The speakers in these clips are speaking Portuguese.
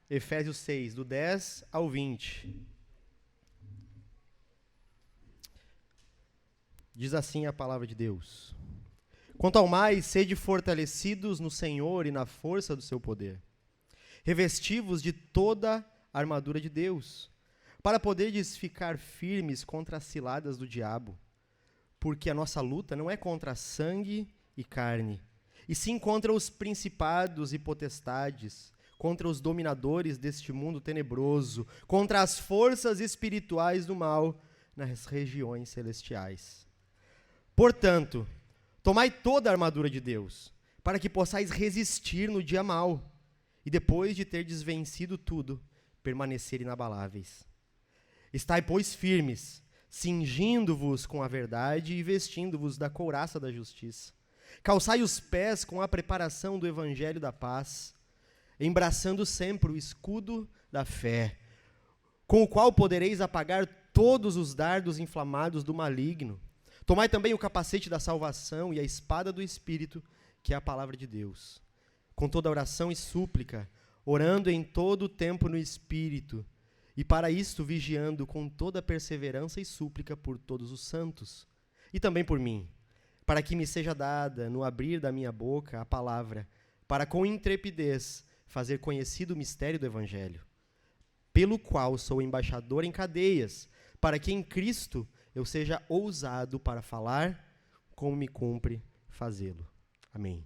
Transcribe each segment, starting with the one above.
Efésios 6, do 10 ao 20. Diz assim a palavra de Deus: Quanto ao mais, sede fortalecidos no Senhor e na força do seu poder. Revesti-vos de toda a armadura de Deus, para poderdes ficar firmes contra as ciladas do diabo. Porque a nossa luta não é contra sangue e carne, e sim contra os principados e potestades, contra os dominadores deste mundo tenebroso, contra as forças espirituais do mal nas regiões celestiais. Portanto, tomai toda a armadura de Deus, para que possais resistir no dia mau, e depois de terdes vencido tudo, permanecer inabaláveis. Estai, pois, firmes, cingindo-vos com a verdade e vestindo-vos da couraça da justiça. Calçai os pés com a preparação do evangelho da paz, embraçando sempre o escudo da fé, com o qual podereis apagar todos os dardos inflamados do maligno. Tomai também o capacete da salvação e a espada do Espírito, que é a palavra de Deus. Com toda oração e súplica, orando em todo o tempo no Espírito, e para isto vigiando com toda perseverança e súplica por todos os santos, e também por mim, para que me seja dada, no abrir da minha boca, a palavra, para com intrepidez fazer conhecido o mistério do Evangelho, pelo qual sou embaixador em cadeias, para que em Cristo eu seja ousado para falar como me cumpre fazê-lo. Amém.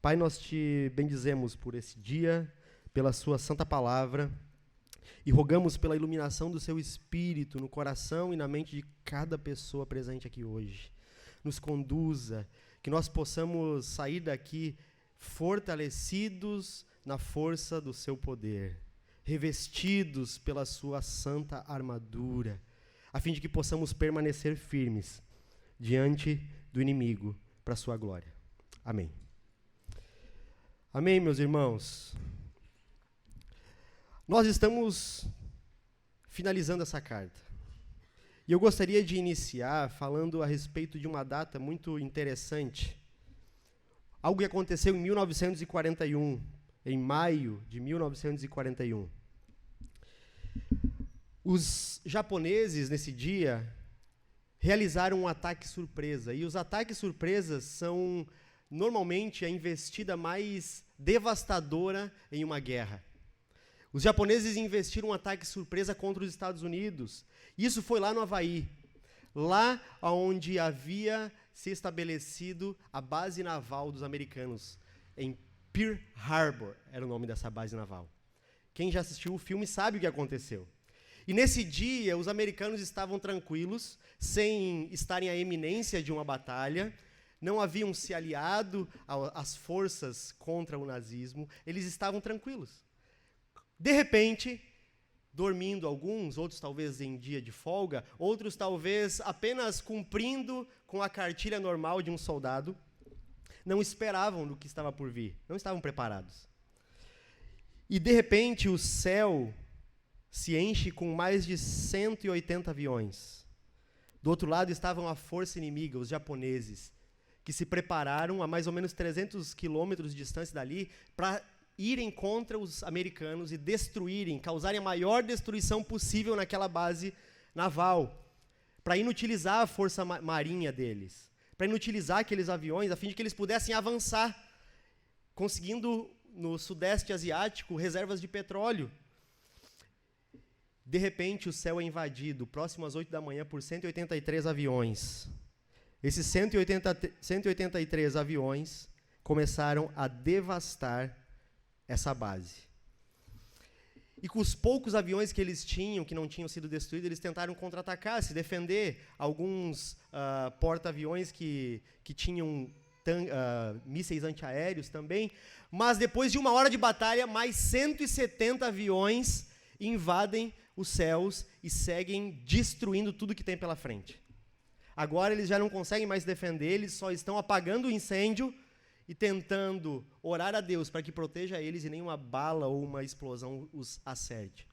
Pai, nós te bendizemos por esse dia, pela sua santa palavra, e rogamos pela iluminação do seu Espírito no coração e na mente de cada pessoa presente aqui hoje. Nos conduza, que nós possamos sair daqui fortalecidos na força do seu poder, revestidos pela sua santa armadura, a fim de que possamos permanecer firmes diante do inimigo para a sua glória. Amém. Amém, meus irmãos. Nós estamos finalizando essa carta. E eu gostaria de iniciar falando a respeito de uma data muito interessante. Algo que aconteceu em 1941, em maio de 1941. Os japoneses, nesse dia, realizaram um ataque surpresa. E os ataques surpresas são, normalmente, a investida mais devastadora em uma guerra. Os japoneses investiram um ataque surpresa contra os Estados Unidos. Isso foi lá no Havaí, lá onde havia se estabelecido a base naval dos americanos, em Pearl Harbor, era o nome dessa base naval. Quem já assistiu o filme sabe o que aconteceu. E nesse dia, os americanos estavam tranquilos, sem estarem à eminência de uma batalha, não haviam se aliado às forças contra o nazismo, eles estavam tranquilos. De repente, dormindo alguns, outros talvez em dia de folga, outros talvez apenas cumprindo com a cartilha normal de um soldado, não esperavam do que estava por vir, não estavam preparados. E de repente o céu se enche com mais de 180 aviões. Do outro lado estavam a força inimiga, os japoneses, que se prepararam a mais ou menos 300 quilômetros de distância dali para irem contra os americanos e destruírem, causarem a maior destruição possível naquela base naval, para inutilizar a força marinha deles, para inutilizar aqueles aviões, a fim de que eles pudessem avançar, conseguindo no Sudeste Asiático reservas de petróleo. De repente, o céu é invadido, próximo às 8 da manhã, por 183 aviões. Esses 183 aviões começaram a devastar essa base. E com os poucos aviões que eles tinham, que não tinham sido destruídos, eles tentaram contra-atacar, se defender. Alguns porta-aviões que tinham mísseis antiaéreos também. Mas depois de 1 hora de batalha, mais 170 aviões invadem os céus e seguem destruindo tudo que tem pela frente. Agora eles já não conseguem mais defender, eles só estão apagando o incêndio e tentando orar a Deus para que proteja eles e nenhuma bala ou uma explosão os acerte.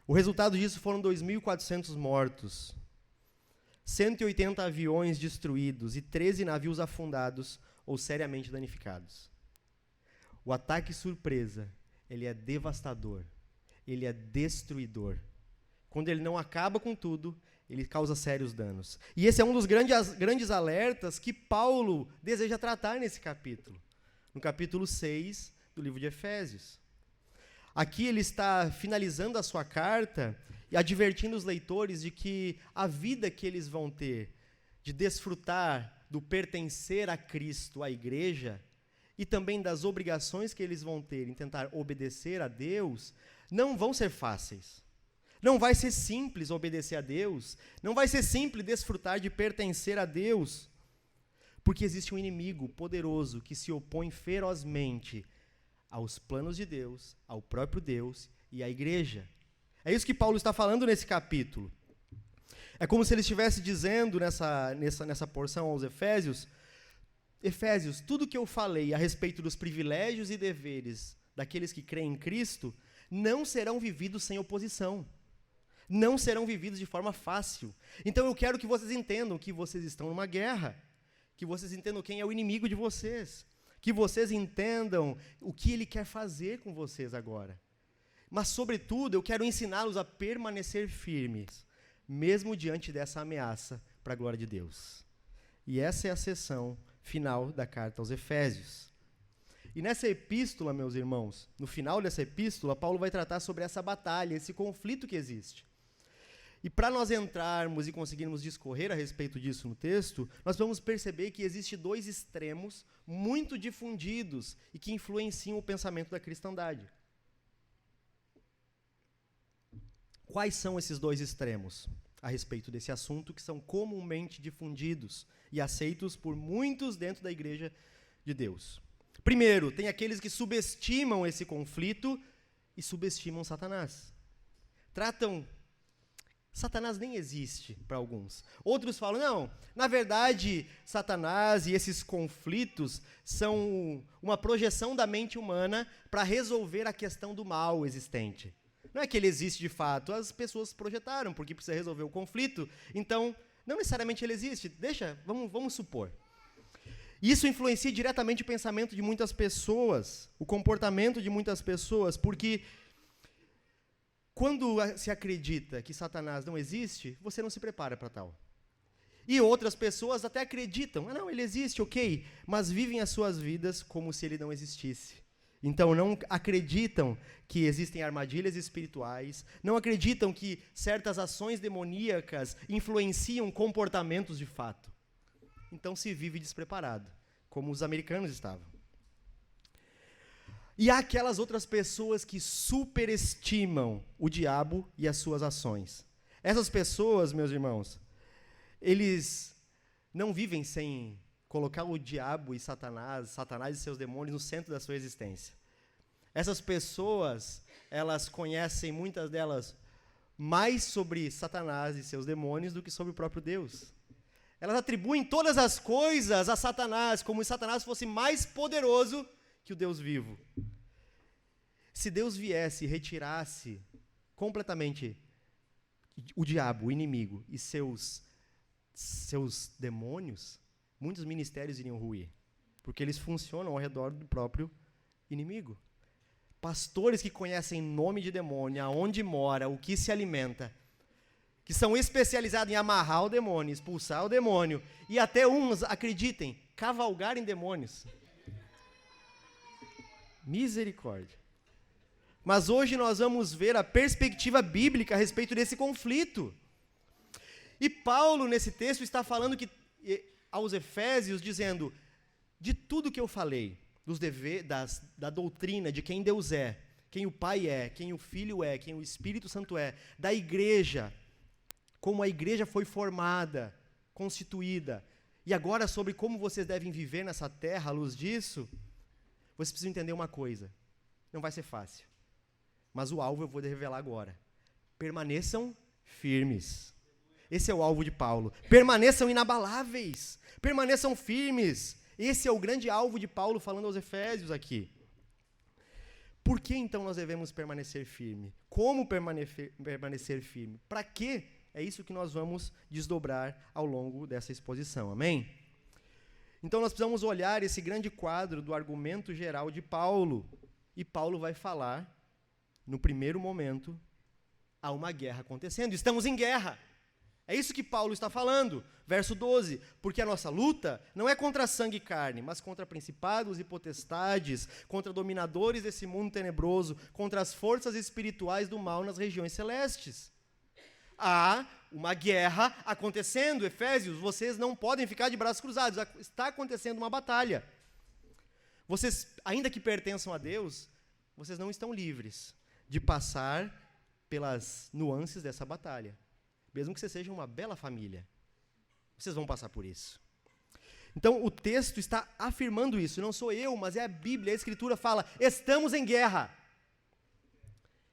O resultado disso foram 2.400 mortos, 180 aviões destruídos e 13 navios afundados ou seriamente danificados. O ataque surpresa ele é devastador, ele é destruidor. Quando ele não acaba com tudo, ele causa sérios danos. E esse é um dos grandes alertas que Paulo deseja tratar nesse capítulo, no capítulo 6 do livro de Efésios. Aqui ele está finalizando a sua carta e advertindo os leitores de que a vida que eles vão ter, de desfrutar do pertencer a Cristo, à igreja, e também das obrigações que eles vão ter em tentar obedecer a Deus, não vão ser fáceis. Não vai ser simples obedecer a Deus, não vai ser simples desfrutar de pertencer a Deus, porque existe um inimigo poderoso que se opõe ferozmente aos planos de Deus, ao próprio Deus e à igreja. É isso que Paulo está falando nesse capítulo. É como se ele estivesse dizendo nessa porção aos Efésios, tudo que eu falei a respeito dos privilégios e deveres daqueles que creem em Cristo, não serão vividos sem oposição. Não serão vividos de forma fácil. Então eu quero que vocês entendam que vocês estão numa guerra, que vocês entendam quem é o inimigo de vocês, que vocês entendam o que ele quer fazer com vocês agora. Mas, sobretudo, eu quero ensiná-los a permanecer firmes, mesmo diante dessa ameaça para a glória de Deus. E essa é a seção final da carta aos Efésios. E nessa epístola, meus irmãos, no final dessa epístola, Paulo vai tratar sobre essa batalha, esse conflito que existe. E para nós entrarmos e conseguirmos discorrer a respeito disso no texto, nós vamos perceber que existem dois extremos muito difundidos e que influenciam o pensamento da cristandade. Quais são esses dois extremos a respeito desse assunto que são comumente difundidos e aceitos por muitos dentro da igreja de Deus? Primeiro, tem aqueles que subestimam esse conflito e subestimam Satanás. Satanás nem existe para alguns. Outros falam, não, na verdade, Satanás e esses conflitos são uma projeção da mente humana para resolver a questão do mal existente. Não é que ele existe de fato, as pessoas projetaram, porque precisa resolver o conflito, então, não necessariamente ele existe, vamos supor. Isso influencia diretamente o pensamento de muitas pessoas, o comportamento de muitas pessoas, porque quando se acredita que Satanás não existe, você não se prepara para tal. E outras pessoas até acreditam, não, ele existe, ok, mas vivem as suas vidas como se ele não existisse. Então não acreditam que existem armadilhas espirituais, não acreditam que certas ações demoníacas influenciam comportamentos de fato. Então se vive despreparado, como os americanos estavam. E há aquelas outras pessoas que superestimam o diabo e as suas ações. Essas pessoas, meus irmãos, eles não vivem sem colocar o diabo e Satanás e seus demônios no centro da sua existência. Essas pessoas, elas conhecem, muitas delas, mais sobre Satanás e seus demônios do que sobre o próprio Deus. Elas atribuem todas as coisas a Satanás, como se Satanás fosse mais poderoso que o Deus vivo. Se Deus viesse e retirasse completamente o diabo, o inimigo, e seus demônios, muitos ministérios iriam ruir, porque eles funcionam ao redor do próprio inimigo. Pastores que conhecem nome de demônio, aonde mora, o que se alimenta, que são especializados em amarrar o demônio, expulsar o demônio, e até uns, acreditem, cavalgar em demônios. Misericórdia. Mas hoje nós vamos ver a perspectiva bíblica a respeito desse conflito. E Paulo, nesse texto, está falando aos Efésios, dizendo, de tudo que eu falei, da doutrina, de quem Deus é, quem o Pai é, quem o Filho é, quem o Espírito Santo é, da igreja, como a igreja foi formada, constituída, e agora sobre como vocês devem viver nessa terra à luz disso, vocês precisam entender uma coisa, não vai ser fácil, mas o alvo eu vou revelar agora. Permaneçam firmes. Esse é o alvo de Paulo. Permaneçam inabaláveis, permaneçam firmes. Esse é o grande alvo de Paulo falando aos Efésios aqui. Por que então nós devemos permanecer firme? Como permanecer firme? Para quê? É isso que nós vamos desdobrar ao longo dessa exposição, amém? Então nós precisamos olhar esse grande quadro do argumento geral de Paulo. E Paulo vai falar, no primeiro momento, há uma guerra acontecendo. Estamos em guerra. É isso que Paulo está falando. Verso 12. Porque a nossa luta não é contra sangue e carne, mas contra principados e potestades, contra dominadores desse mundo tenebroso, contra as forças espirituais do mal nas regiões celestes. Há uma guerra acontecendo, Efésios. Vocês não podem ficar de braços cruzados. Está acontecendo uma batalha. Vocês, ainda que pertençam a Deus, vocês não estão livres de passar pelas nuances dessa batalha. Mesmo que você seja uma bela família, vocês vão passar por isso. Então, o texto está afirmando isso. Não sou eu, mas é a Bíblia, a Escritura fala, estamos em guerra.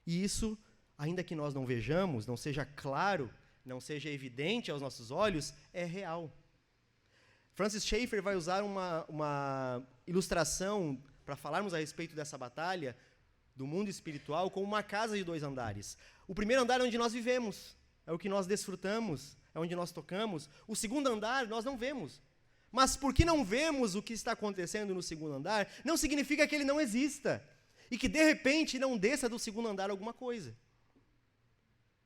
E isso, ainda que nós não vejamos, não seja claro, não seja evidente aos nossos olhos, é real. Francis Schaeffer vai usar uma ilustração para falarmos a respeito dessa batalha do mundo espiritual como uma casa de 2 andares. O primeiro andar é onde nós vivemos. É o que nós desfrutamos, é onde nós tocamos. O segundo andar nós não vemos. Mas porque não vemos o que está acontecendo no segundo andar, não significa que ele não exista. E que de repente não desça do segundo andar alguma coisa.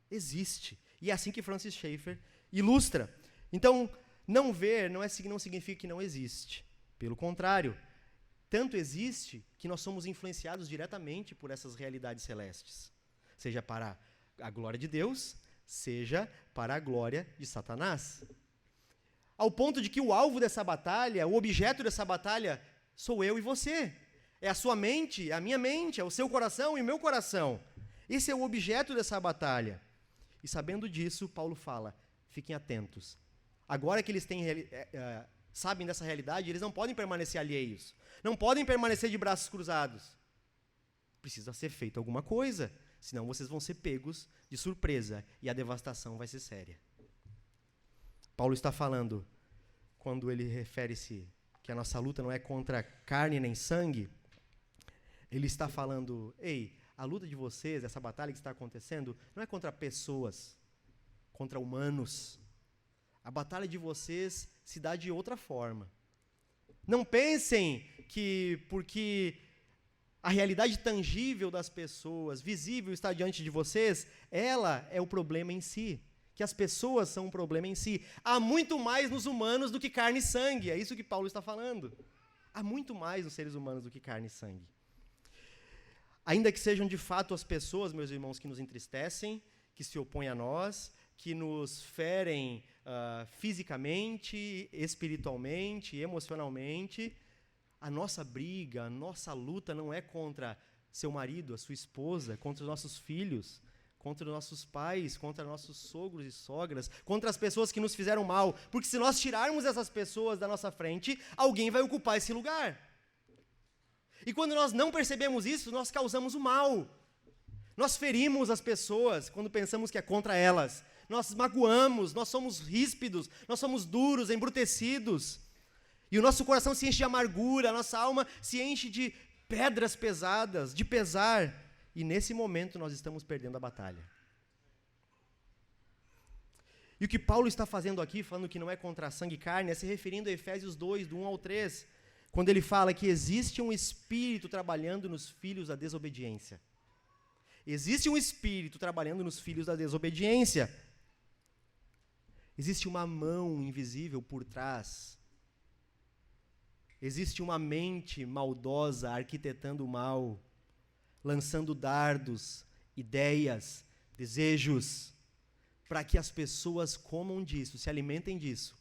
Existe. E é assim que Francis Schaeffer ilustra. Então, não ver não significa que não existe. Pelo contrário, tanto existe que nós somos influenciados diretamente por essas realidades celestes. Seja para a glória de Deus, seja para a glória de Satanás. Ao ponto de que o alvo dessa batalha, o objeto dessa batalha, sou eu e você. É a sua mente, a minha mente, é o seu coração e o meu coração. Esse é o objeto dessa batalha. E sabendo disso, Paulo fala, fiquem atentos. Agora que eles sabem dessa realidade, eles não podem permanecer alheios. Não podem permanecer de braços cruzados. Precisa ser feito alguma coisa. Senão vocês vão ser pegos de surpresa e a devastação vai ser séria. Paulo está falando, quando ele refere-se que a nossa luta não é contra carne nem sangue, ele está falando, ei, a luta de vocês, essa batalha que está acontecendo, não é contra pessoas, contra humanos. A batalha de vocês se dá de outra forma. Não pensem que porque a realidade tangível das pessoas, visível, está diante de vocês, ela é o problema em si. Que as pessoas são um problema em si. Há muito mais nos humanos do que carne e sangue. É isso que Paulo está falando. Há muito mais nos seres humanos do que carne e sangue. Ainda que sejam de fato as pessoas, meus irmãos, que nos entristecem, que se opõem a nós, que nos ferem fisicamente, espiritualmente, emocionalmente, a nossa briga, a nossa luta não é contra seu marido, a sua esposa, contra os nossos filhos, contra os nossos pais, contra nossos sogros e sogras, contra as pessoas que nos fizeram mal. Porque se nós tirarmos essas pessoas da nossa frente, alguém vai ocupar esse lugar. E quando nós não percebemos isso, nós causamos o mal. Nós ferimos as pessoas quando pensamos que é contra elas. Nós magoamos, nós somos ríspidos, nós somos duros, embrutecidos. E o nosso coração se enche de amargura, a nossa alma se enche de pedras pesadas, de pesar. E nesse momento nós estamos perdendo a batalha. E o que Paulo está fazendo aqui, falando que não é contra sangue e carne, é se referindo a Efésios 2, do 1 ao 3, quando ele fala que existe um espírito trabalhando nos filhos da desobediência. Existe um espírito trabalhando nos filhos da desobediência. Existe uma mão invisível por trás. Existe uma mente maldosa arquitetando o mal, lançando dardos, ideias, desejos, para que as pessoas comam disso, se alimentem disso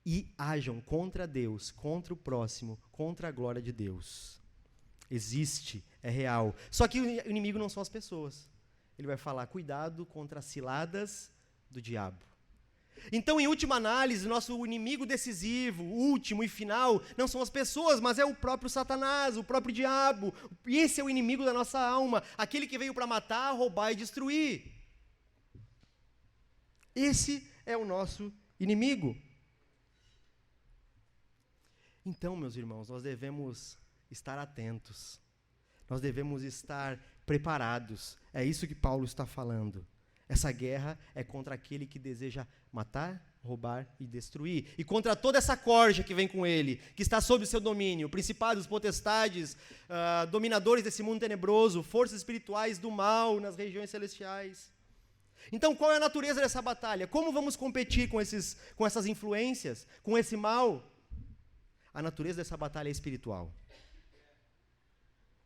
e ajam contra Deus, contra o próximo, contra a glória de Deus. Existe, é real. Só que o inimigo não são as pessoas. Ele vai falar, cuidado contra as ciladas do diabo. Então, em última análise, nosso inimigo decisivo, último e final, não são as pessoas, mas é o próprio Satanás, o próprio diabo. E esse é o inimigo da nossa alma, aquele que veio para matar, roubar e destruir. Esse é o nosso inimigo. Então, meus irmãos, nós devemos estar atentos. Nós devemos estar preparados. É isso que Paulo está falando. Essa guerra é contra aquele que deseja matar, roubar e destruir. E contra toda essa corja que vem com ele, que está sob o seu domínio, principados, potestades, dominadores desse mundo tenebroso, forças espirituais do mal nas regiões celestiais. Então, qual é a natureza dessa batalha? Como vamos competir com essas influências, com esse mal? A natureza dessa batalha é espiritual.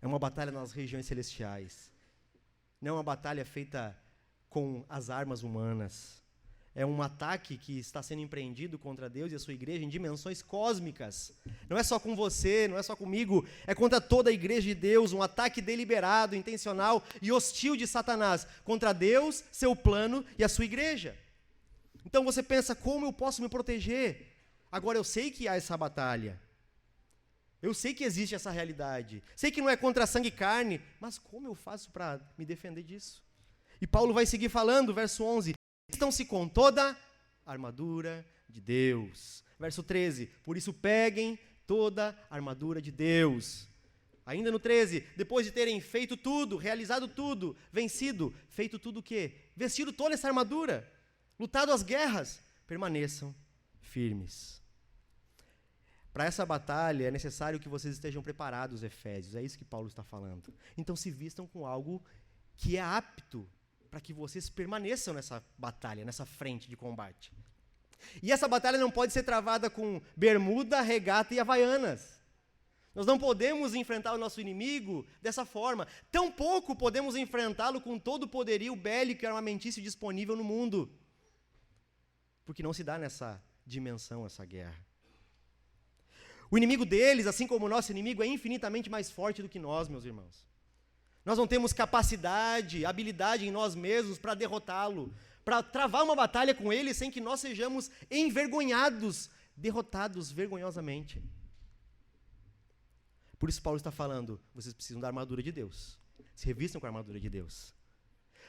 É uma batalha nas regiões celestiais. Não é uma batalha feita com as armas humanas. É um ataque que está sendo empreendido contra Deus e a sua igreja em dimensões cósmicas. Não é só com você, não é só comigo, é contra toda a igreja de Deus, um ataque deliberado, intencional e hostil de Satanás contra Deus, seu plano e a sua igreja. Então você pensa, como eu posso me proteger? Agora eu sei que há essa batalha. Eu sei que existe essa realidade. Sei que não é contra sangue e carne, mas como eu faço para me defender disso? E Paulo vai seguir falando, verso 11. Estão-se com toda a armadura de Deus. Verso 13. Por isso peguem toda a armadura de Deus. Ainda no 13. Depois de terem feito tudo, realizado tudo, vencido, feito tudo o quê? Vestido toda essa armadura, lutado as guerras, permaneçam firmes. Para essa batalha é necessário que vocês estejam preparados, Efésios. É isso que Paulo está falando. Então se vistam com algo que é apto para que vocês permaneçam nessa batalha, nessa frente de combate. E essa batalha não pode ser travada com bermuda, regata e havaianas. Nós não podemos enfrentar o nosso inimigo dessa forma. Tampouco podemos enfrentá-lo com todo o poderio bélico e armamentício disponível no mundo. Porque não se dá nessa dimensão essa guerra. O inimigo deles, assim como o nosso inimigo, é infinitamente mais forte do que nós, meus irmãos. Nós não temos capacidade, habilidade em nós mesmos para derrotá-lo, para travar uma batalha com ele sem que nós sejamos envergonhados, derrotados vergonhosamente. Por isso Paulo está falando, vocês precisam da armadura de Deus. Se revistam com a armadura de Deus.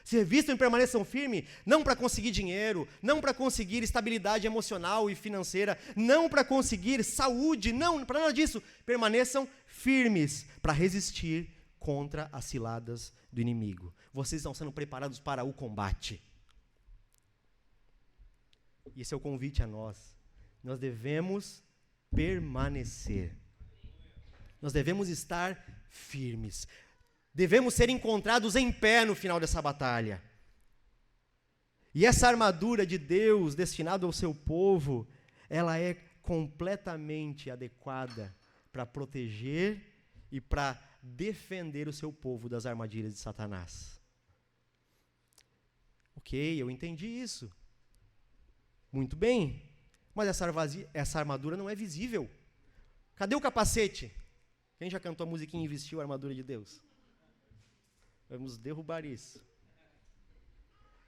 Se revistam e permaneçam firmes, não para conseguir dinheiro, não para conseguir estabilidade emocional e financeira, não para conseguir saúde, não, para nada disso. Permaneçam firmes para resistir contra as ciladas do inimigo. Vocês estão sendo preparados para o combate. E esse é o convite a nós. Nós devemos permanecer. Nós devemos estar firmes. Devemos ser encontrados em pé no final dessa batalha. E essa armadura de Deus destinada ao seu povo, ela é completamente adequada para proteger e para defender o seu povo das armadilhas de Satanás. Ok, eu entendi isso. Muito bem, mas essa armadura não é visível. Cadê o capacete? Quem já cantou a musiquinha e vestiu a armadura de Deus? Vamos derrubar isso.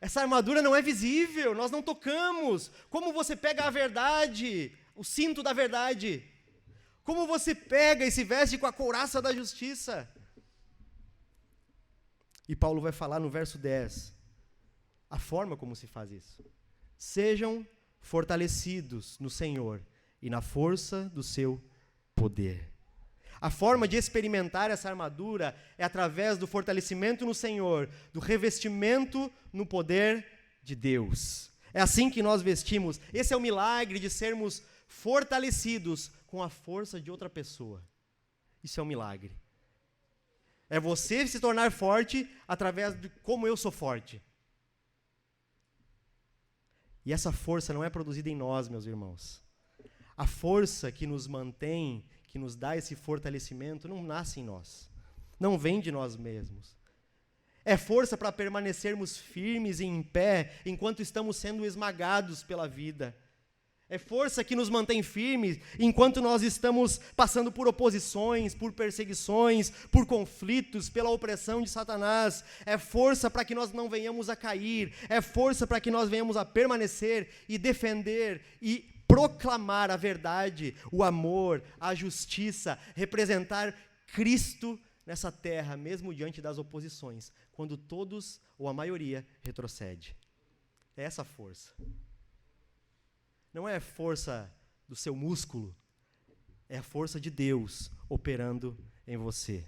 Essa armadura não é visível, nós não tocamos. Como você pega a verdade, o cinto da verdade? Como você pega e se veste com a couraça da justiça? E Paulo vai falar no verso 10, a forma como se faz isso. Sejam fortalecidos no Senhor e na força do seu poder. A forma de experimentar essa armadura é através do fortalecimento no Senhor, do revestimento no poder de Deus. É assim que nós vestimos. Esse é o milagre de sermos fortalecidos com a força de outra pessoa. Isso é um milagre. É você se tornar forte através de como eu sou forte. E essa força não é produzida em nós, meus irmãos. A força que nos mantém, que nos dá esse fortalecimento, não nasce em nós. Não vem de nós mesmos. É força para permanecermos firmes e em pé enquanto estamos sendo esmagados pela vida. É força que nos mantém firmes enquanto nós estamos passando por oposições, por perseguições, por conflitos, pela opressão de Satanás. É força para que nós não venhamos a cair. É força para que nós venhamos a permanecer e defender e proclamar a verdade, o amor, a justiça, representar Cristo nessa terra, mesmo diante das oposições, quando todos ou a maioria retrocede. É essa força. Não é a força do seu músculo, é a força de Deus operando em você.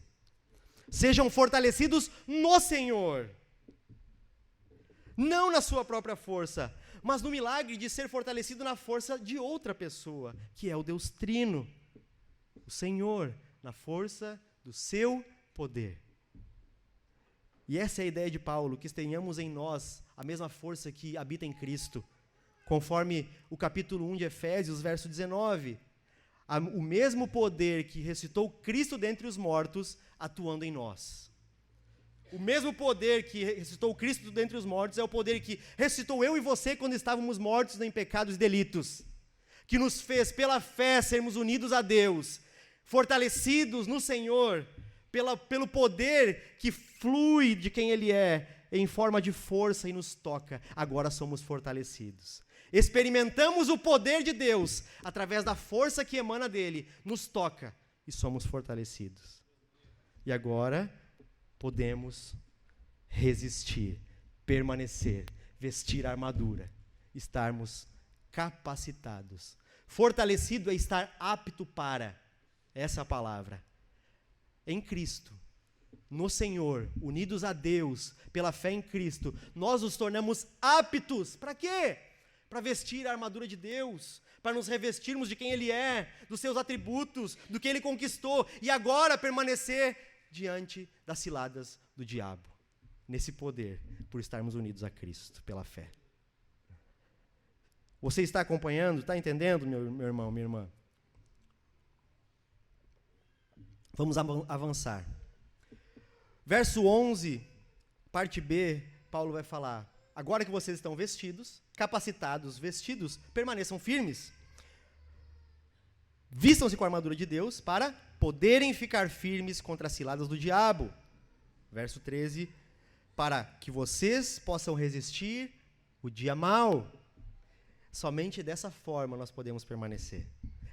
Sejam fortalecidos no Senhor, não na sua própria força, mas no milagre de ser fortalecido na força de outra pessoa, que é o Deus Trino, o Senhor, na força do seu poder. E essa é a ideia de Paulo, que tenhamos em nós a mesma força que habita em Cristo, conforme o capítulo 1 de Efésios, verso 19. O mesmo poder que ressuscitou Cristo dentre os mortos, atuando em nós. O mesmo poder que ressuscitou Cristo dentre os mortos é o poder que ressuscitou eu e você quando estávamos mortos em pecados e delitos, que nos fez, pela fé, sermos unidos a Deus, fortalecidos no Senhor, pelo poder que flui de quem Ele é, em forma de força e nos toca. Agora somos fortalecidos. Experimentamos o poder de Deus, através da força que emana dEle, nos toca e somos fortalecidos. E agora podemos resistir, permanecer, vestir a armadura, estarmos capacitados. Fortalecido é estar apto para, essa é a palavra, em Cristo, no Senhor, unidos a Deus, pela fé em Cristo, nós nos tornamos aptos, para quê? Para vestir a armadura de Deus, para nos revestirmos de quem Ele é, dos seus atributos, do que Ele conquistou, e agora permanecer diante das ciladas do diabo, nesse poder, por estarmos unidos a Cristo, pela fé. Você está acompanhando, está entendendo, meu irmão, minha irmã? Vamos avançar. Verso 11, parte B, Paulo vai falar: agora que vocês estão vestidos, capacitados, vestidos, permaneçam firmes. Vistam-se com a armadura de Deus para poderem ficar firmes contra as ciladas do diabo. Verso 13, para que vocês possam resistir o dia mau. Somente dessa forma nós podemos permanecer.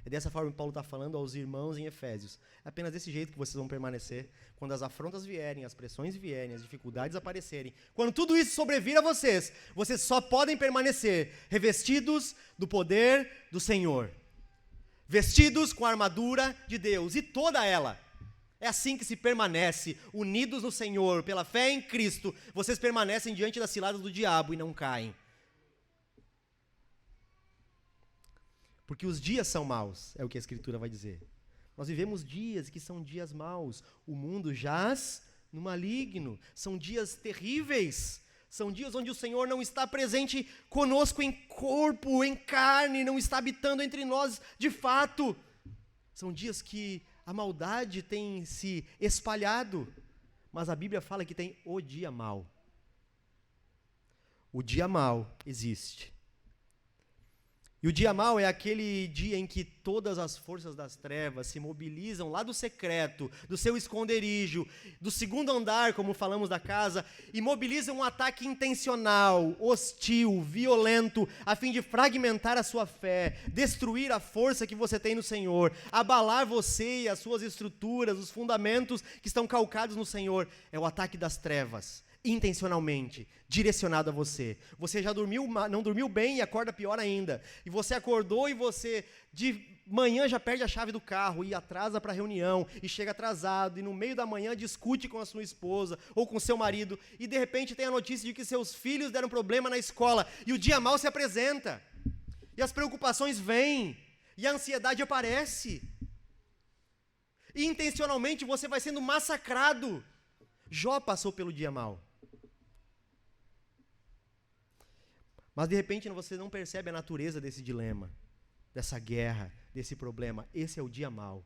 É dessa forma que Paulo está falando aos irmãos em Efésios. É apenas desse jeito que vocês vão permanecer. Quando as afrontas vierem, as pressões vierem, as dificuldades aparecerem, quando tudo isso sobrevir a vocês, vocês só podem permanecer revestidos do poder do Senhor. Vestidos com a armadura de Deus, e toda ela. É assim que se permanece, unidos no Senhor, pela fé em Cristo, vocês permanecem diante das ciladas do diabo e não caem. Porque os dias são maus, é o que a Escritura vai dizer. Nós vivemos dias que são dias maus. O mundo jaz no maligno. São dias terríveis. São dias onde o Senhor não está presente conosco em corpo, em carne, não está habitando entre nós de fato. São dias que a maldade tem se espalhado. Mas a Bíblia fala que tem o dia mau. O dia mau existe. E o dia mau é aquele dia em que todas as forças das trevas se mobilizam lá do secreto, do seu esconderijo, do segundo andar, como falamos da casa, e mobilizam um ataque intencional, hostil, violento, a fim de fragmentar a sua fé, destruir a força que você tem no Senhor, abalar você e as suas estruturas, os fundamentos que estão calcados no Senhor. É o ataque das trevas. Intencionalmente, direcionado a você. Você já não dormiu bem e acorda pior ainda. E você acordou e você de manhã já perde a chave do carro e atrasa para a reunião e chega atrasado e no meio da manhã discute com a sua esposa ou com seu marido e de repente tem a notícia de que seus filhos deram problema na escola e o dia mau se apresenta. E as preocupações vêm e a ansiedade aparece. E intencionalmente você vai sendo massacrado. Jó passou pelo dia mau. Mas de repente você não percebe a natureza desse dilema, dessa guerra, desse problema. Esse é o dia mau.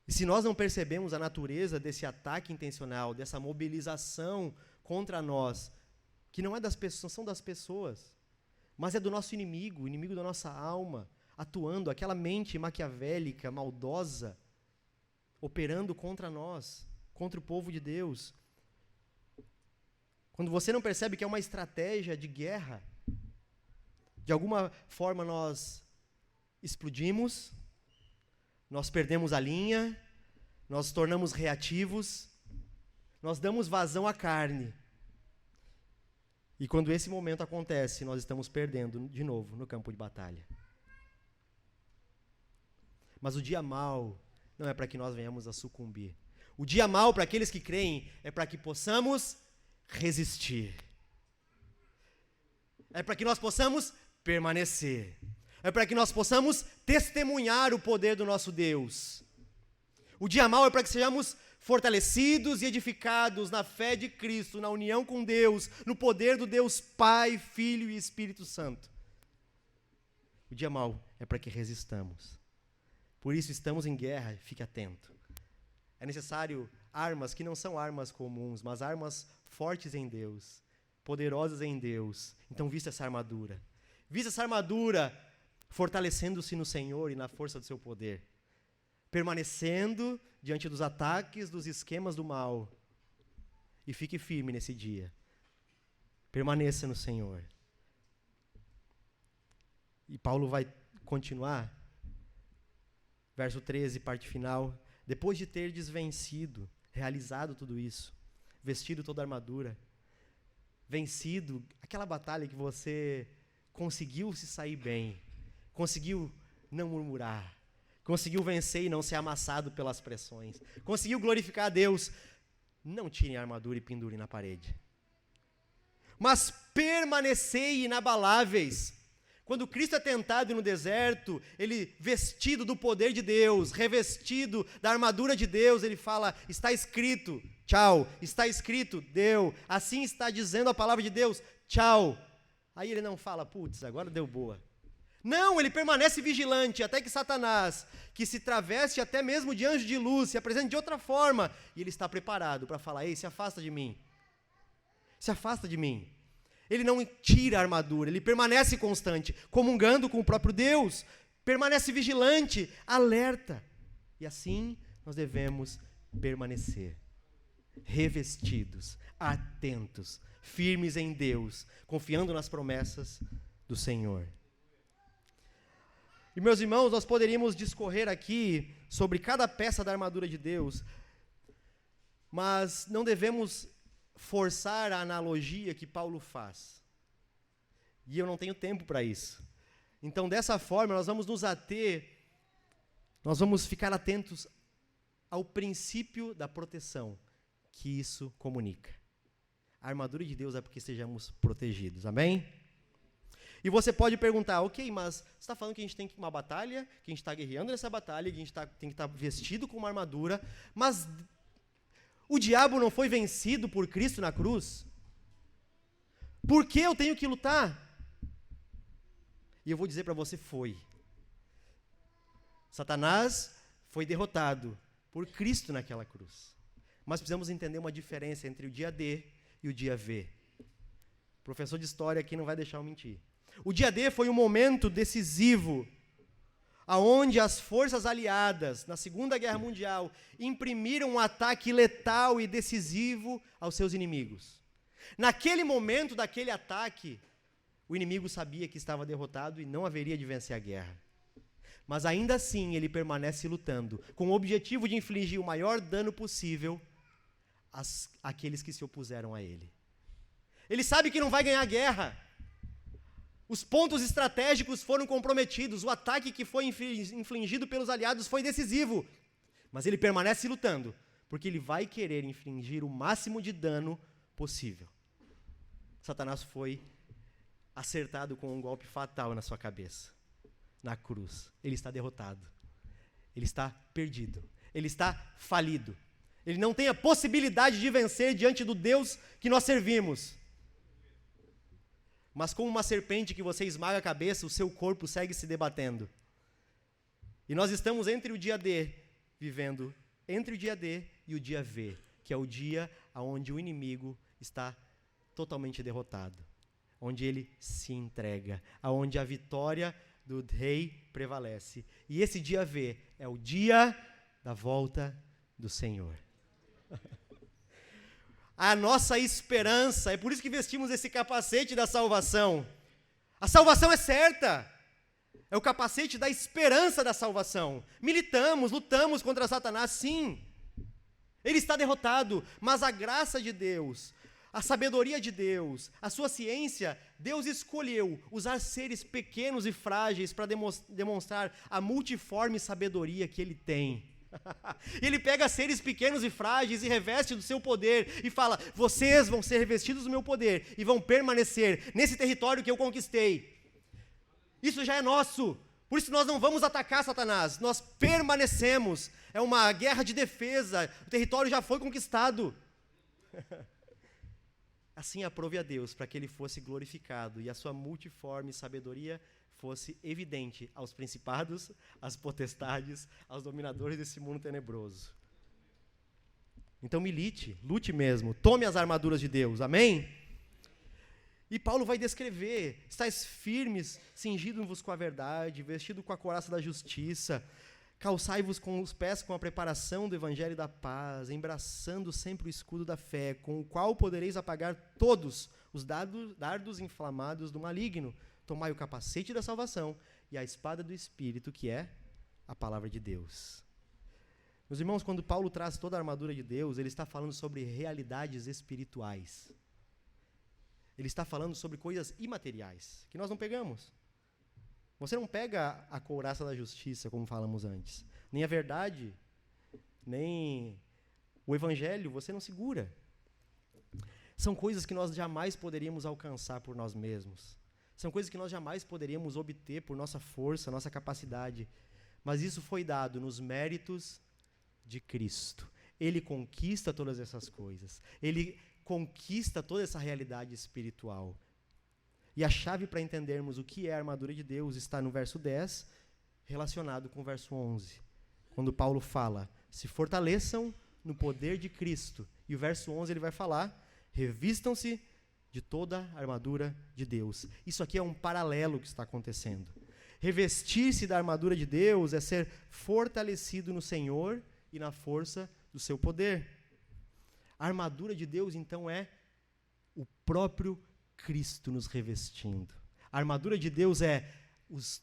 E se nós não percebemos a natureza desse ataque intencional, dessa mobilização contra nós, que não é das pessoas, são das pessoas, mas é do nosso inimigo, o inimigo da nossa alma, atuando, aquela mente maquiavélica, maldosa, operando contra nós, contra o povo de Deus. Quando você não percebe que é uma estratégia de guerra, de alguma forma nós explodimos, nós perdemos a linha, nós tornamos reativos, nós damos vazão à carne. E quando esse momento acontece, nós estamos perdendo de novo no campo de batalha. Mas o dia mau não é para que nós venhamos a sucumbir. O dia mau para aqueles que creem é para que possamos resistir. É para que nós possamos permanecer. É para que nós possamos testemunhar o poder do nosso Deus. O dia mau é para que sejamos fortalecidos e edificados na fé de Cristo, na união com Deus, no poder do Deus Pai, Filho e Espírito Santo. O dia mau é para que resistamos. Por isso estamos em guerra, fique atento. É necessário armas que não são armas comuns, mas armas fortes em Deus, poderosas em Deus. Então vista essa armadura. Vista essa armadura fortalecendo-se no Senhor e na força do seu poder. Permanecendo diante dos ataques, dos esquemas do mal. E fique firme nesse dia. Permaneça no Senhor. E Paulo vai continuar. Verso 13, parte final. Depois de ter vencido, realizado tudo isso, vestido toda a armadura, vencido aquela batalha que você conseguiu se sair bem, conseguiu não murmurar, conseguiu vencer e não ser amassado pelas pressões, conseguiu glorificar a Deus, não tirem a armadura e pendurem na parede. Mas permanecei inabaláveis. Quando Cristo é tentado no deserto, ele vestido do poder de Deus, revestido da armadura de Deus, ele fala, está escrito, tchau, está escrito, deu, assim está dizendo a palavra de Deus, tchau. Aí ele não fala, putz, agora deu boa. Não, ele permanece vigilante, até que Satanás, que se traveste até mesmo de anjo de luz, se apresente de outra forma, e ele está preparado para falar, ei, se afasta de mim. Se afasta de mim. Ele não tira a armadura, ele permanece constante, comungando com o próprio Deus, permanece vigilante, alerta. E assim nós devemos permanecer, revestidos, atentos, firmes em Deus, confiando nas promessas do Senhor. E meus irmãos, nós poderíamos discorrer aqui sobre cada peça da armadura de Deus, mas não devemos forçar a analogia que Paulo faz. E eu não tenho tempo para isso. Então, dessa forma, nós vamos nos ater, nós vamos ficar atentos ao princípio da proteção que isso comunica. A armadura de Deus é porque estejamos protegidos, amém? E você pode perguntar, ok, mas você está falando que a gente tem que ir uma batalha, que a gente está guerreando nessa batalha, que a gente tem que estar vestido com uma armadura, mas o diabo não foi vencido por Cristo na cruz? Por que eu tenho que lutar? E eu vou dizer para você, foi. Satanás foi derrotado por Cristo naquela cruz. Mas precisamos entender uma diferença entre o dia D e o dia V. O professor de história aqui não vai deixar eu mentir. O dia D foi um momento decisivo, aonde as forças aliadas, na Segunda Guerra Mundial, imprimiram um ataque letal e decisivo aos seus inimigos. Naquele momento daquele ataque, o inimigo sabia que estava derrotado e não haveria de vencer a guerra. Mas ainda assim ele permanece lutando, com o objetivo de infligir o maior dano possível àqueles que se opuseram a ele. Ele sabe que não vai ganhar a guerra. Os pontos estratégicos foram comprometidos, o ataque que foi infligido pelos aliados foi decisivo, mas ele permanece lutando, porque ele vai querer infligir o máximo de dano possível. Satanás foi acertado com um golpe fatal na sua cabeça, na cruz. Ele está derrotado, ele está perdido, ele está falido, ele não tem a possibilidade de vencer diante do Deus que nós servimos. Mas como uma serpente que você esmaga a cabeça, o seu corpo segue se debatendo. E nós estamos entre o dia D, vivendo entre o dia D e o dia V, que é o dia onde o inimigo está totalmente derrotado, onde ele se entrega, onde a vitória do rei prevalece. E esse dia V é o dia da volta do Senhor. A nossa esperança, é por isso que vestimos esse capacete da salvação. A salvação é certa, é o capacete da esperança da salvação. Militamos, lutamos contra Satanás, sim. Ele está derrotado, mas a graça de Deus, a sabedoria de Deus, a sua ciência, Deus escolheu usar seres pequenos e frágeis para demonstrar a multiforme sabedoria que Ele tem. Ele pega seres pequenos e frágeis e reveste do seu poder e fala: vocês vão ser revestidos do meu poder e vão permanecer nesse território que eu conquistei. Isso já é nosso, por isso nós não vamos atacar Satanás, nós permanecemos. É uma guerra de defesa, o território já foi conquistado. Assim aprove a Deus para que ele fosse glorificado e a sua multiforme sabedoria fosse evidente aos principados, às potestades, aos dominadores desse mundo tenebroso. Então milite, lute mesmo, tome as armaduras de Deus, amém? E Paulo vai descrever: estáis firmes, cingidos-vos com a verdade, vestido com a couraça da justiça, calçai-vos com os pés com a preparação do evangelho da paz, embraçando sempre o escudo da fé, com o qual podereis apagar todos os dardos inflamados do maligno. Tomai o capacete da salvação e a espada do Espírito, que é a palavra de Deus. Meus irmãos, quando Paulo traz toda a armadura de Deus, ele está falando sobre realidades espirituais. Ele está falando sobre coisas imateriais, que nós não pegamos. Você não pega a couraça da justiça, como falamos antes. Nem a verdade, nem o evangelho, você não segura. São coisas que nós jamais poderíamos alcançar por nós mesmos. São coisas que nós jamais poderíamos obter por nossa força, nossa capacidade. Mas isso foi dado nos méritos de Cristo. Ele conquista todas essas coisas. Ele conquista toda essa realidade espiritual. E a chave para entendermos o que é a armadura de Deus está no verso 10, relacionado com o verso 11. Quando Paulo fala: se fortaleçam no poder de Cristo. E o verso 11 ele vai falar: revistam-se de toda a armadura de Deus. Isso aqui é um paralelo que está acontecendo. Revestir-se da armadura de Deus é ser fortalecido no Senhor e na força do seu poder. A armadura de Deus, então, é o próprio Cristo nos revestindo. A armadura de Deus é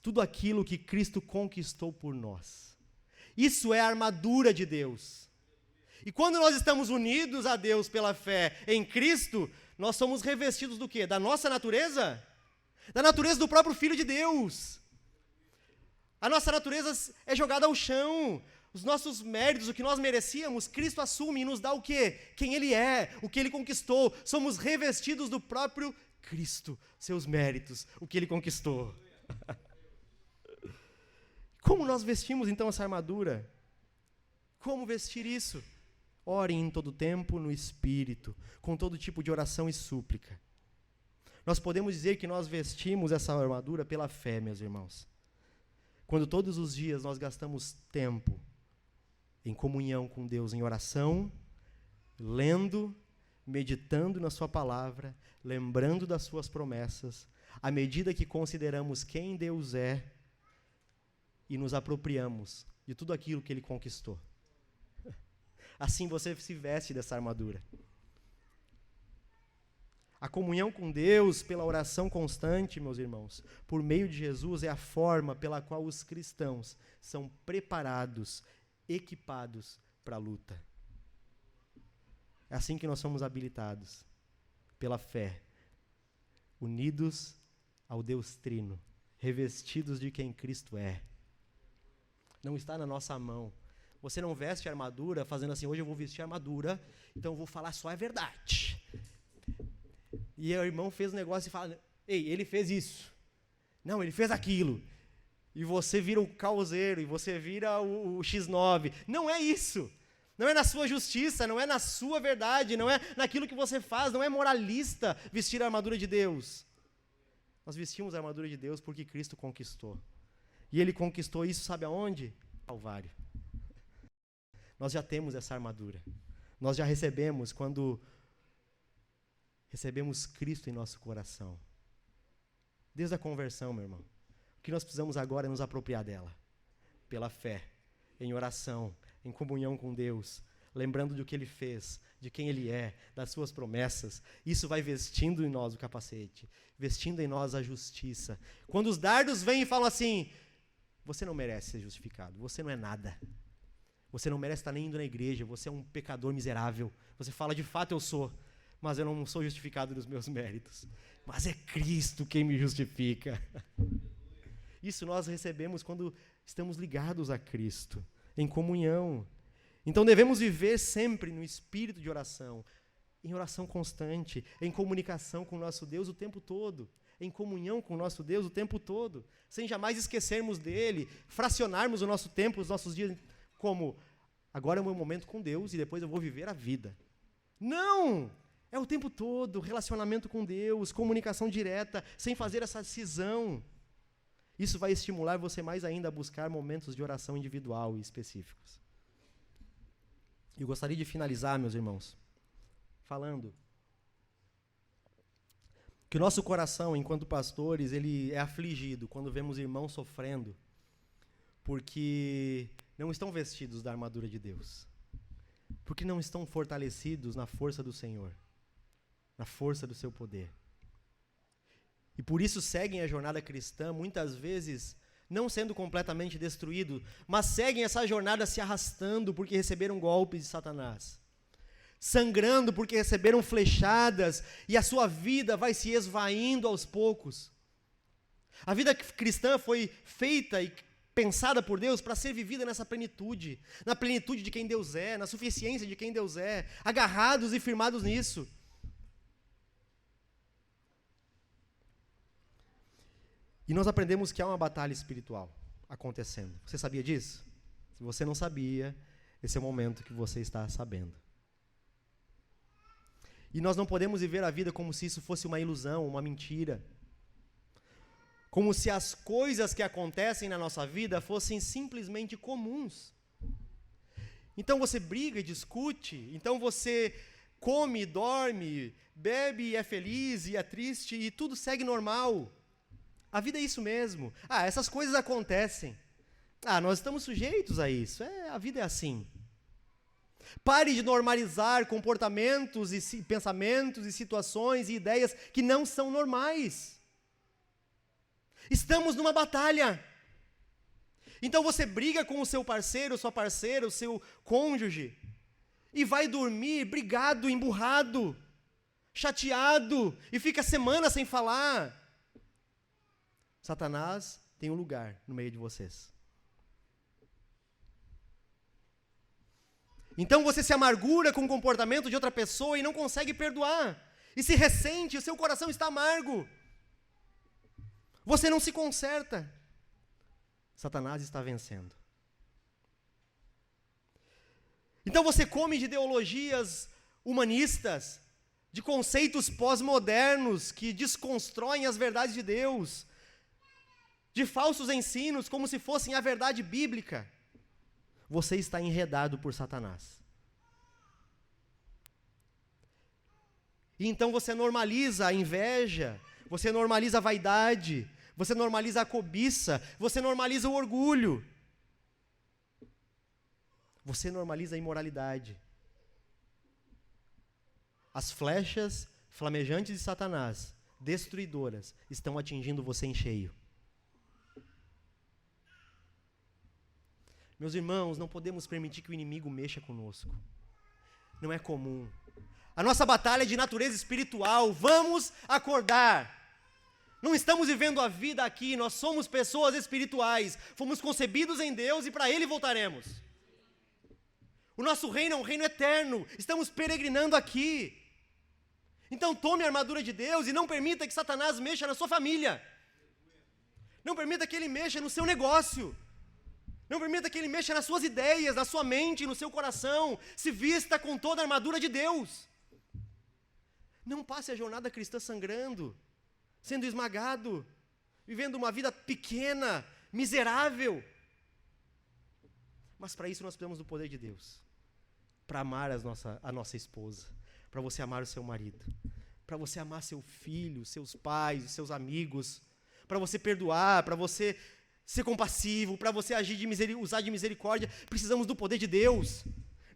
tudo aquilo que Cristo conquistou por nós. Isso é a armadura de Deus. E quando nós estamos unidos a Deus pela fé em Cristo, nós somos revestidos do quê? Da nossa natureza? Da natureza do próprio Filho de Deus. A nossa natureza é jogada ao chão. Os nossos méritos, o que nós merecíamos, Cristo assume e nos dá o quê? Quem Ele é, o que Ele conquistou. Somos revestidos do próprio Cristo, seus méritos, o que Ele conquistou. Como nós vestimos então essa armadura? Como vestir isso? Orem em todo tempo no Espírito, com todo tipo de oração e súplica. Nós podemos dizer que nós vestimos essa armadura pela fé, meus irmãos. Quando todos os dias nós gastamos tempo em comunhão com Deus, em oração, lendo, meditando na sua palavra, lembrando das suas promessas, à medida que consideramos quem Deus é e nos apropriamos de tudo aquilo que Ele conquistou. Assim você se veste dessa armadura. A comunhão com Deus, pela oração constante, meus irmãos, por meio de Jesus, é a forma pela qual os cristãos são preparados, equipados para a luta. É assim que nós somos habilitados, pela fé, unidos ao Deus Trino, revestidos de quem Cristo é. Não está na nossa mão. Você não veste a armadura fazendo assim: hoje eu vou vestir a armadura, então eu vou falar só a verdade. E o irmão fez um negócio e fala: ei, ele fez isso. Não, ele fez aquilo. E você vira o causeiro, e você vira o X9. Não é isso. Não é na sua justiça, não é na sua verdade, não é naquilo que você faz, não é moralista vestir a armadura de Deus. Nós vestimos a armadura de Deus porque Cristo conquistou. E Ele conquistou isso, sabe aonde? Calvário. Nós já temos essa armadura. Nós já recebemos quando recebemos Cristo em nosso coração. Desde a conversão, meu irmão. O que nós precisamos agora é nos apropriar dela. Pela fé, em oração, em comunhão com Deus, lembrando do que Ele fez, de quem Ele é, das suas promessas. Isso vai vestindo em nós o capacete, vestindo em nós a justiça. Quando os dardos vêm e falam assim: você não merece ser justificado, você não é nada. Você não merece estar nem indo na igreja, você é um pecador miserável. Você fala: de fato eu sou, mas eu não sou justificado dos meus méritos. Mas é Cristo quem me justifica. Isso nós recebemos quando estamos ligados a Cristo, em comunhão. Então devemos viver sempre no espírito de oração, em oração constante, em comunicação com o nosso Deus o tempo todo, em comunhão com o nosso Deus o tempo todo, sem jamais esquecermos dele, fracionarmos o nosso tempo, os nossos dias, como, agora é o meu momento com Deus e depois eu vou viver a vida. Não! É o tempo todo, relacionamento com Deus, comunicação direta, sem fazer essa cisão. Isso vai estimular você mais ainda a buscar momentos de oração individual e específicos. Eu gostaria de finalizar, meus irmãos, falando que o nosso coração, enquanto pastores, ele é afligido quando vemos irmãos sofrendo porque não estão vestidos da armadura de Deus, porque não estão fortalecidos na força do Senhor, na força do seu poder. E por isso seguem a jornada cristã, muitas vezes não sendo completamente destruídos, mas seguem essa jornada se arrastando porque receberam golpes de Satanás, sangrando porque receberam flechadas, e a sua vida vai se esvaindo aos poucos. A vida cristã foi feita e pensada por Deus para ser vivida nessa plenitude, na plenitude de quem Deus é, na suficiência de quem Deus é, agarrados e firmados nisso. E nós aprendemos que há uma batalha espiritual acontecendo. Você sabia disso? Se você não sabia, esse é o momento que você está sabendo. E nós não podemos viver a vida como se isso fosse uma ilusão, uma mentira. Como se as coisas que acontecem na nossa vida fossem simplesmente comuns. Então você briga e discute, então você come, dorme, bebe e é feliz e é triste e tudo segue normal. A vida é isso mesmo. Essas coisas acontecem. Nós estamos sujeitos a isso. A vida é assim. Pare de normalizar comportamentos e pensamentos e situações e ideias que não são normais. Estamos numa batalha. Então você briga com o seu parceiro, sua parceira, o seu cônjuge, e vai dormir brigado, emburrado, chateado, e fica semanas sem falar. Satanás tem um lugar no meio de vocês. Então você se amargura com o comportamento de outra pessoa e não consegue perdoar. E se ressente, o seu coração está amargo. Você não se conserta. Satanás está vencendo. Então você come de ideologias humanistas, de conceitos pós-modernos que desconstroem as verdades de Deus, de falsos ensinos como se fossem a verdade bíblica. Você está enredado por Satanás. E então você normaliza a inveja, você normaliza a vaidade, você normaliza a cobiça, você normaliza o orgulho. Você normaliza a imoralidade. As flechas flamejantes de Satanás, destruidoras, estão atingindo você em cheio. Meus irmãos, não podemos permitir que o inimigo mexa conosco. Não é comum. A nossa batalha é de natureza espiritual. Vamos acordar. Não estamos vivendo a vida aqui, nós somos pessoas espirituais. Fomos concebidos em Deus e para Ele voltaremos. O nosso reino é um reino eterno. Estamos peregrinando aqui. Então tome a armadura de Deus e não permita que Satanás mexa na sua família. Não permita que ele mexa no seu negócio. Não permita que ele mexa nas suas ideias, na sua mente, no seu coração. Se vista com toda a armadura de Deus. Não passe a jornada cristã sangrando, sendo esmagado, vivendo uma vida pequena, miserável. Mas para isso nós precisamos do poder de Deus. Para amar a nossa esposa, para você amar o seu marido, para você amar seu filho, seus pais, seus amigos, para você perdoar, para você ser compassivo, para você usar de misericórdia. Precisamos do poder de Deus.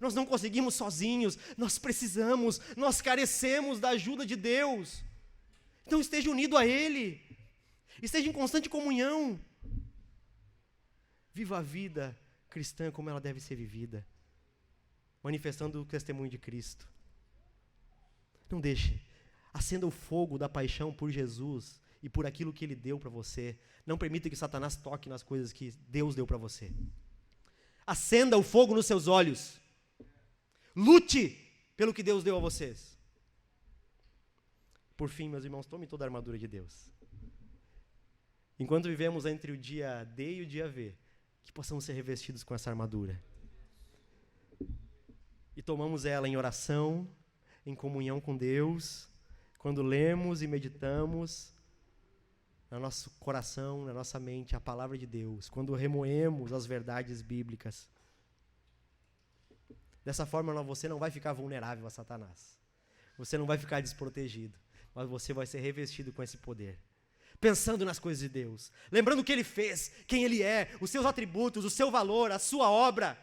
Nós não conseguimos sozinhos, nós carecemos da ajuda de Deus. Então esteja unido a Ele, esteja em constante comunhão. Viva a vida cristã como ela deve ser vivida, manifestando o testemunho de Cristo. Não deixe, acenda o fogo da paixão por Jesus e por aquilo que Ele deu para você. Não permita que Satanás toque nas coisas que Deus deu para você. Acenda o fogo nos seus olhos. Lute pelo que Deus deu a vocês. Por fim, meus irmãos, tome toda a armadura de Deus. Enquanto vivemos entre o dia D e o dia V, que possamos ser revestidos com essa armadura. E tomamos ela em oração, em comunhão com Deus, quando lemos e meditamos no nosso coração, na nossa mente, a palavra de Deus, quando remoemos as verdades bíblicas. Dessa forma, você não vai ficar vulnerável a Satanás. Você não vai ficar desprotegido, mas você vai ser revestido com esse poder. Pensando nas coisas de Deus, lembrando o que Ele fez, quem Ele é, os seus atributos, o seu valor, a sua obra,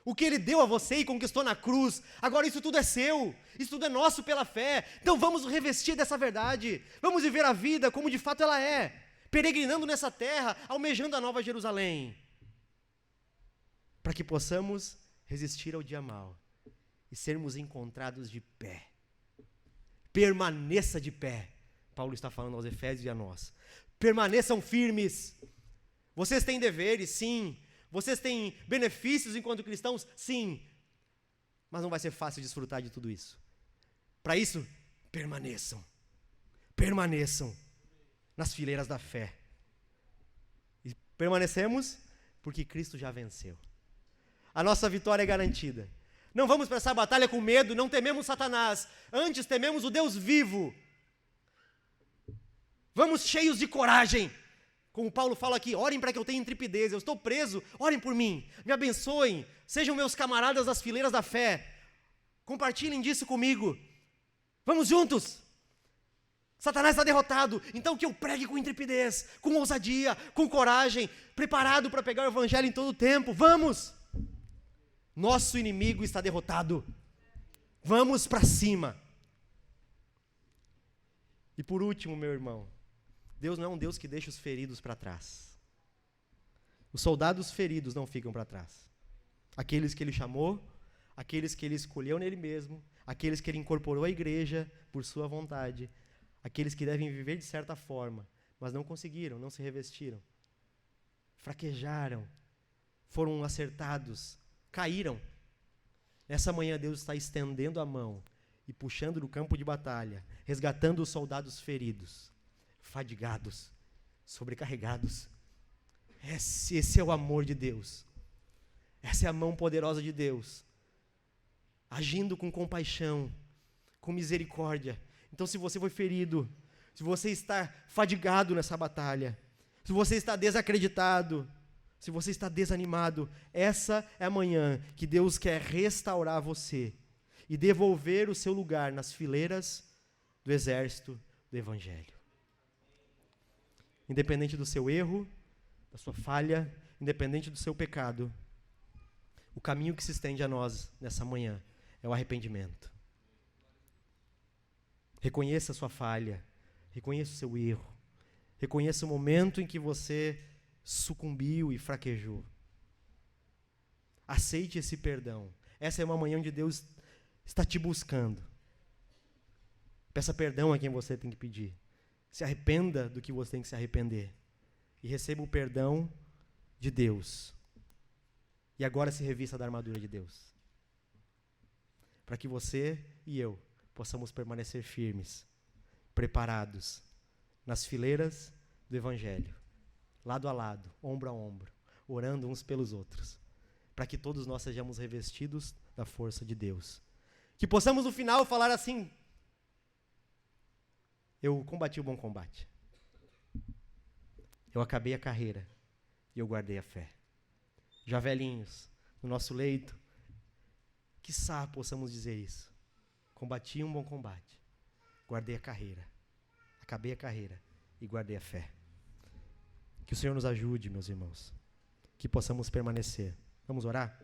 o que Ele deu a você e conquistou na cruz. Agora isso tudo é seu, isso tudo é nosso pela fé. Então vamos nos revestir dessa verdade, vamos viver a vida como de fato ela é, peregrinando nessa terra, almejando a nova Jerusalém, para que possamos resistir ao dia mau e sermos encontrados de pé. Permaneça de pé. Paulo está falando aos Efésios e a nós. Permaneçam firmes. Vocês têm deveres, sim. Vocês têm benefícios enquanto cristãos, sim. Mas não vai ser fácil desfrutar de tudo isso. Para isso, permaneçam. Permaneçam nas fileiras da fé. E permanecemos porque Cristo já venceu. A nossa vitória é garantida. Não vamos para essa batalha com medo, não tememos Satanás. Antes tememos o Deus vivo. Vamos cheios de coragem. Como Paulo fala aqui, orem para que eu tenha intrepidez. Eu estou preso, orem por mim. Me abençoem. Sejam meus camaradas das fileiras da fé. Compartilhem disso comigo. Vamos juntos. Satanás está derrotado. Então que eu pregue com intrepidez, com ousadia, com coragem, preparado para pegar o evangelho em todo o tempo. Vamos. Nosso inimigo está derrotado. Vamos para cima. E por último, meu irmão, Deus não é um Deus que deixa os feridos para trás. Os soldados feridos não ficam para trás. Aqueles que Ele chamou, aqueles que Ele escolheu nele mesmo, aqueles que Ele incorporou à igreja por sua vontade, aqueles que devem viver de certa forma, mas não conseguiram, não se revestiram, fraquejaram, foram acertados, caíram. Nessa manhã Deus está estendendo a mão e puxando do campo de batalha, resgatando os soldados feridos, fadigados, sobrecarregados. Esse é o amor de Deus. Essa é a mão poderosa de Deus, agindo com compaixão, com misericórdia. Então, se você foi ferido, se você está fadigado nessa batalha, se você está desacreditado, se você está desanimado, essa é a manhã que Deus quer restaurar você e devolver o seu lugar nas fileiras do exército do Evangelho. Independente do seu erro, da sua falha, independente do seu pecado, o caminho que se estende a nós nessa manhã é o arrependimento. Reconheça a sua falha, reconheça o seu erro, reconheça o momento em que você sucumbiu e fraquejou. Aceite esse perdão. Essa é uma manhã onde Deus está te buscando. Peça perdão a quem você tem que pedir. Se arrependa do que você tem que se arrepender. E receba o perdão de Deus. E agora se revista da armadura de Deus. Para que você e eu possamos permanecer firmes, preparados, nas fileiras do Evangelho, lado a lado, ombro a ombro, orando uns pelos outros, para que todos nós sejamos revestidos da força de Deus. Que possamos no final falar assim: eu combati o bom combate, eu acabei a carreira e eu guardei a fé. Já velhinhos, no nosso leito, quiçá possamos dizer isso: combati um bom combate, guardei a carreira, acabei a carreira e guardei a fé. Que o Senhor nos ajude, meus irmãos, que possamos permanecer. Vamos orar?